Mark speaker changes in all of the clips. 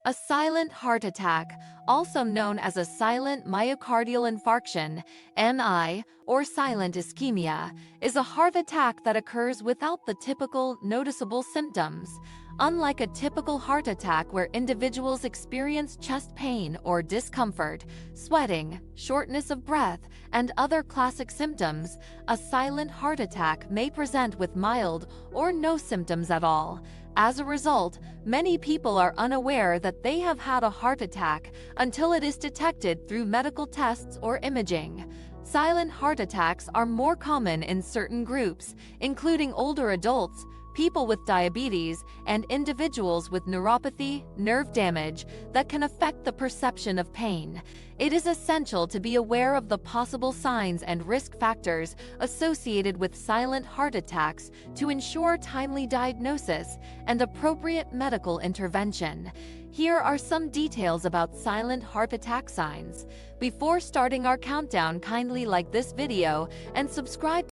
Speaker 1: A silent heart attack, also known as a silent myocardial infarction, MI, or silent ischemia, is a heart attack that occurs without the typical noticeable symptoms. Unlike a typical heart attack where individuals experience chest pain or discomfort, sweating, shortness of breath, and other classic symptoms, a silent heart attack may present with mild or no symptoms at all. As a result, many people are unaware that they have had a heart attack until it is detected through medical tests or imaging. Silent heart attacks are more common in certain groups, including older adults, people with diabetes, and individuals with neuropathy, nerve damage, that can affect the perception of pain. It is essential to be aware of the possible signs and risk factors associated with silent heart attacks to ensure timely diagnosis and appropriate medical intervention. Here are some details about silent heart attack signs. Before starting our countdown, kindly like this video and subscribe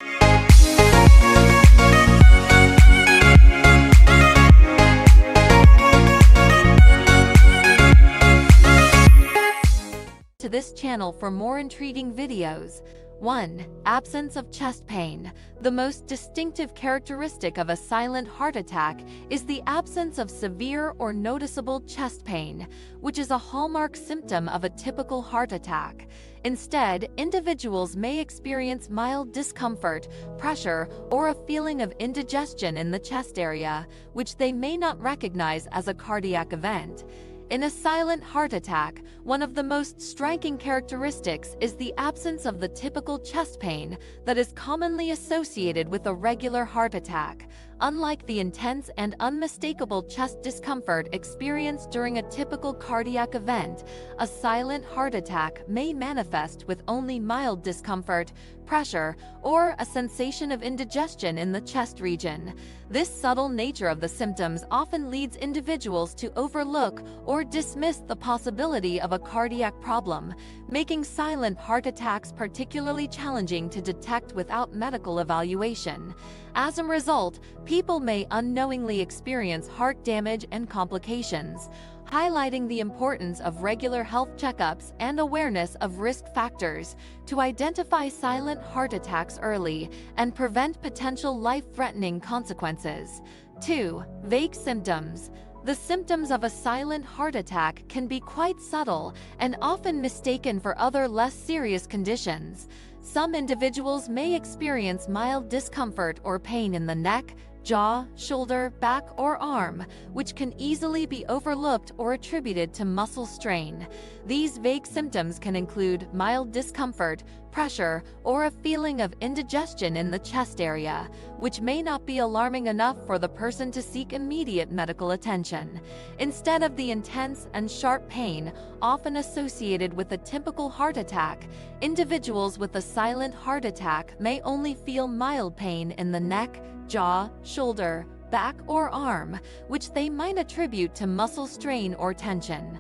Speaker 1: to this channel for more intriguing videos. 1. Absence of chest pain. The most distinctive characteristic of a silent heart attack is the absence of severe or noticeable chest pain, which is a hallmark symptom of a typical heart attack. Instead, individuals may experience mild discomfort, pressure, or a feeling of indigestion in the chest area, which they may not recognize as a cardiac event. In a silent heart attack, one of the most striking characteristics is the absence of the typical chest pain that is commonly associated with a regular heart attack. Unlike the intense and unmistakable chest discomfort experienced during a typical cardiac event, a silent heart attack may manifest with only mild discomfort, pressure, or a sensation of indigestion in the chest region. This subtle nature of the symptoms often leads individuals to overlook or dismiss the possibility of a cardiac problem, making silent heart attacks particularly challenging to detect without medical evaluation. As a result, people may unknowingly experience heart damage and complications, highlighting the importance of regular health checkups and awareness of risk factors to identify silent heart attacks early and prevent potential life-threatening consequences. 2. Vague symptoms. The symptoms of a silent heart attack can be quite subtle and often mistaken for other less serious conditions. Some individuals may experience mild discomfort or pain in the neck, jaw, shoulder, back, or arm, which can easily be overlooked or attributed to muscle strain. These vague symptoms can include mild discomfort, pressure, or a feeling of indigestion in the chest area, which may not be alarming enough for the person to seek immediate medical attention. Instead of the intense and sharp pain often associated with a typical heart attack, individuals with a silent heart attack may only feel mild pain in the neck, jaw, shoulder, back, or arm, which they might attribute to muscle strain or tension.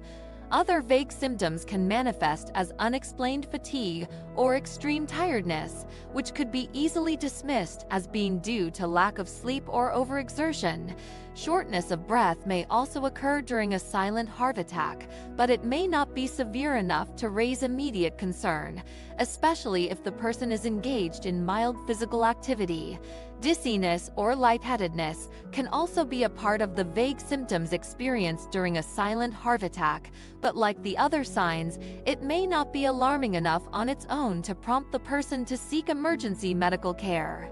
Speaker 1: Other vague symptoms can manifest as unexplained fatigue or extreme tiredness, which could be easily dismissed as being due to lack of sleep or overexertion. Shortness of breath may also occur during a silent heart attack, but it may not be severe enough to raise immediate concern, especially if the person is engaged in mild physical activity. Dizziness or lightheadedness can also be a part of the vague symptoms experienced during a silent heart attack, but like the other signs, it may not be alarming enough on its own to prompt the person to seek emergency medical care.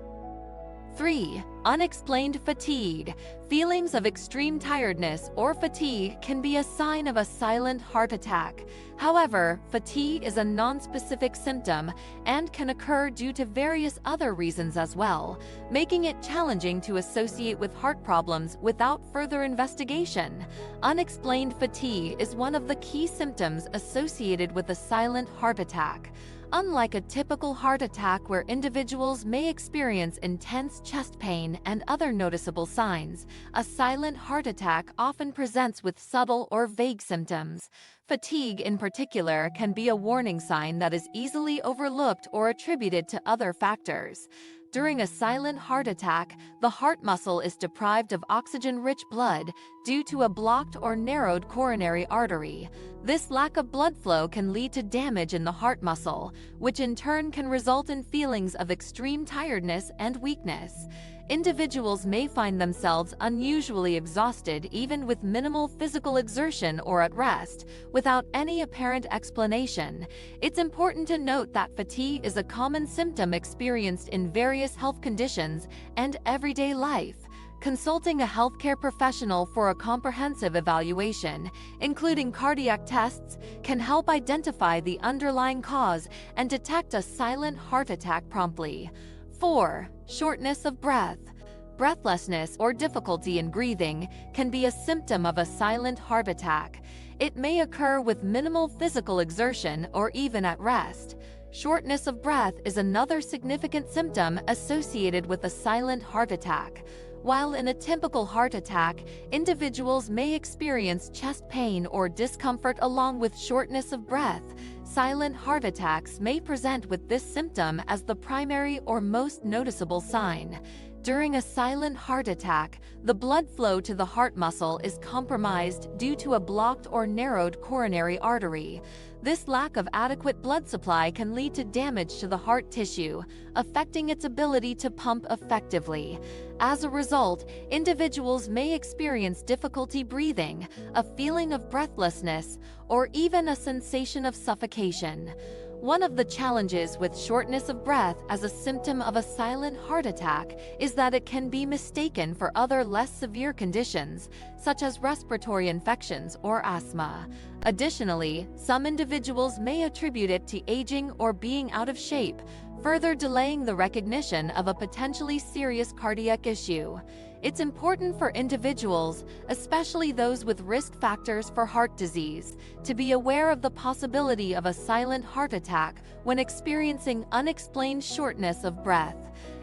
Speaker 1: 3. Unexplained fatigue. Feelings of extreme tiredness or fatigue can be a sign of a silent heart attack. However, fatigue is a nonspecific symptom and can occur due to various other reasons as well, making it challenging to associate with heart problems without further investigation. Unexplained fatigue is one of the key symptoms associated with a silent heart attack. Unlike a typical heart attack where individuals may experience intense chest pain and other noticeable signs, a silent heart attack often presents with subtle or vague symptoms. Fatigue in particular can be a warning sign that is easily overlooked or attributed to other factors. During a silent heart attack, the heart muscle is deprived of oxygen-rich blood, due to a blocked or narrowed coronary artery. This lack of blood flow can lead to damage in the heart muscle, which in turn can result in feelings of extreme tiredness and weakness. Individuals may find themselves unusually exhausted even with minimal physical exertion or at rest, without any apparent explanation. It's important to note that fatigue is a common symptom experienced in various health conditions and everyday life. Consulting a healthcare professional for a comprehensive evaluation, including cardiac tests, can help identify the underlying cause and detect a silent heart attack promptly. 4. Shortness of breath. Breathlessness or difficulty in breathing can be a symptom of a silent heart attack. It may occur with minimal physical exertion or even at rest. Shortness of breath is another significant symptom associated with a silent heart attack. While in a typical heart attack, individuals may experience chest pain or discomfort along with shortness of breath. Silent heart attacks may present with this symptom as the primary or most noticeable sign. During a silent heart attack, the blood flow to the heart muscle is compromised due to a blocked or narrowed coronary artery. This lack of adequate blood supply can lead to damage to the heart tissue, affecting its ability to pump effectively. As a result, individuals may experience difficulty breathing, a feeling of breathlessness, or even a sensation of suffocation. One of the challenges with shortness of breath as a symptom of a silent heart attack is that it can be mistaken for other less severe conditions, such as respiratory infections or asthma. Additionally, some individuals may attribute it to aging or being out of shape, further delaying the recognition of a potentially serious cardiac issue. It's important for individuals, especially those with risk factors for heart disease, to be aware of the possibility of a silent heart attack when experiencing unexplained shortness of breath.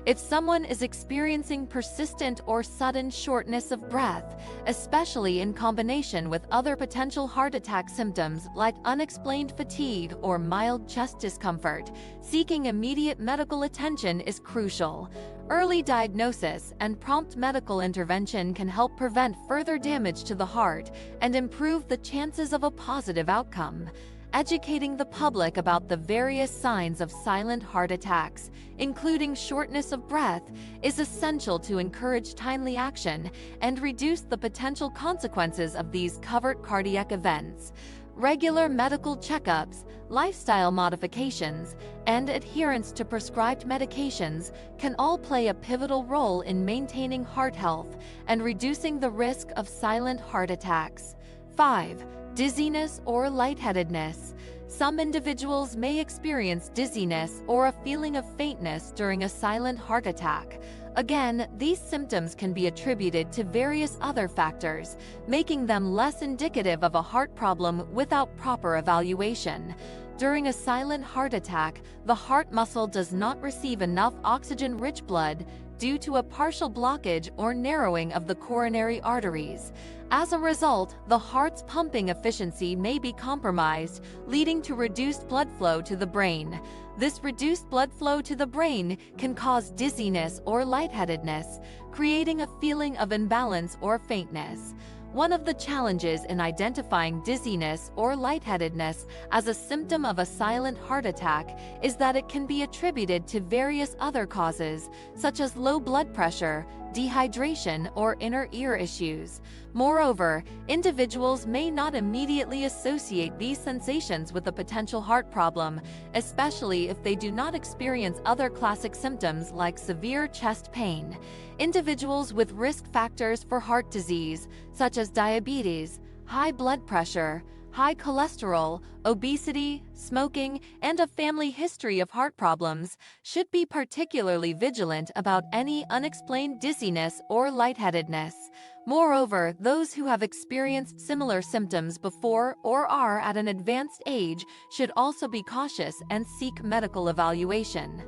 Speaker 1: If someone is experiencing persistent or sudden shortness of breath, especially in combination with other potential heart attack symptoms like unexplained fatigue or mild chest discomfort, seeking immediate medical attention is crucial. Early diagnosis and prompt medical intervention can help prevent further damage to the heart and improve the chances of a positive outcome. Educating the public about the various signs of silent heart attacks, including shortness of breath, is essential to encourage timely action and reduce the potential consequences of these covert cardiac events. Regular medical checkups, lifestyle modifications, and adherence to prescribed medications can all play a pivotal role in maintaining heart health and reducing the risk of silent heart attacks. 5. Dizziness or lightheadedness. Some individuals may experience dizziness or a feeling of faintness during a silent heart attack. Again, these symptoms can be attributed to various other factors, making them less indicative of a heart problem without proper evaluation. During a silent heart attack, the heart muscle does not receive enough oxygen-rich blood due to a partial blockage or narrowing of the coronary arteries. As a result, the heart's pumping efficiency may be compromised, leading to reduced blood flow to the brain. This reduced blood flow to the brain can cause dizziness or lightheadedness, creating a feeling of imbalance or faintness. One of the challenges in identifying dizziness or lightheadedness as a symptom of a silent heart attack is that it can be attributed to various other causes, such as low blood pressure, dehydration, or inner ear issues. Moreover, individuals may not immediately associate these sensations with a potential heart problem, especially if they do not experience other classic symptoms like severe chest pain. Individuals with risk factors for heart disease, such as diabetes, high blood pressure, high cholesterol, obesity, smoking, and a family history of heart problems, should be particularly vigilant about any unexplained dizziness or lightheadedness. Moreover, those who have experienced similar symptoms before or are at an advanced age should also be cautious and seek medical evaluation.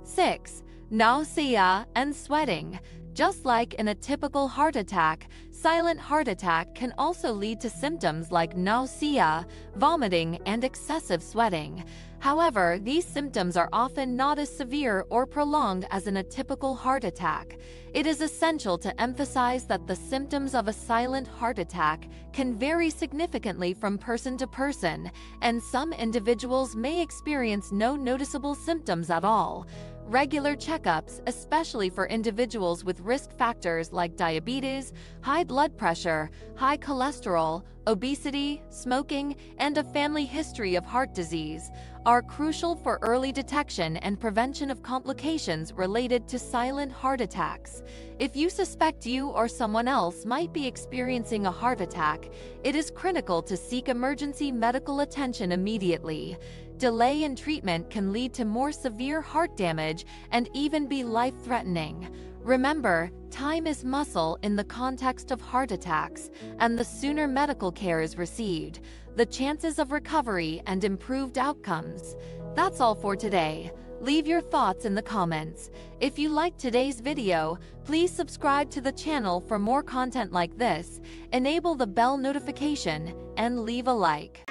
Speaker 1: 6. Nausea and sweating. Just like in a typical heart attack, silent heart attack can also lead to symptoms like nausea, vomiting, and excessive sweating. However, these symptoms are often not as severe or prolonged as in a typical heart attack. It is essential to emphasize that the symptoms of a silent heart attack can vary significantly from person to person, and some individuals may experience no noticeable symptoms at all. Regular checkups, especially for individuals with risk factors like diabetes, high blood pressure, high cholesterol, obesity, smoking, and a family history of heart disease, are crucial for early detection and prevention of complications related to silent heart attacks. If you suspect you or someone else might be experiencing a heart attack, it is critical to seek emergency medical attention immediately. Delay in treatment can lead to more severe heart damage and even be life-threatening. Remember, time is muscle in the context of heart attacks, and the sooner medical care is received, the chances of recovery and improved outcomes. That's all for today. Leave your thoughts in the comments. If you liked today's video, please subscribe to the channel for more content like this, enable the bell notification, and leave a like.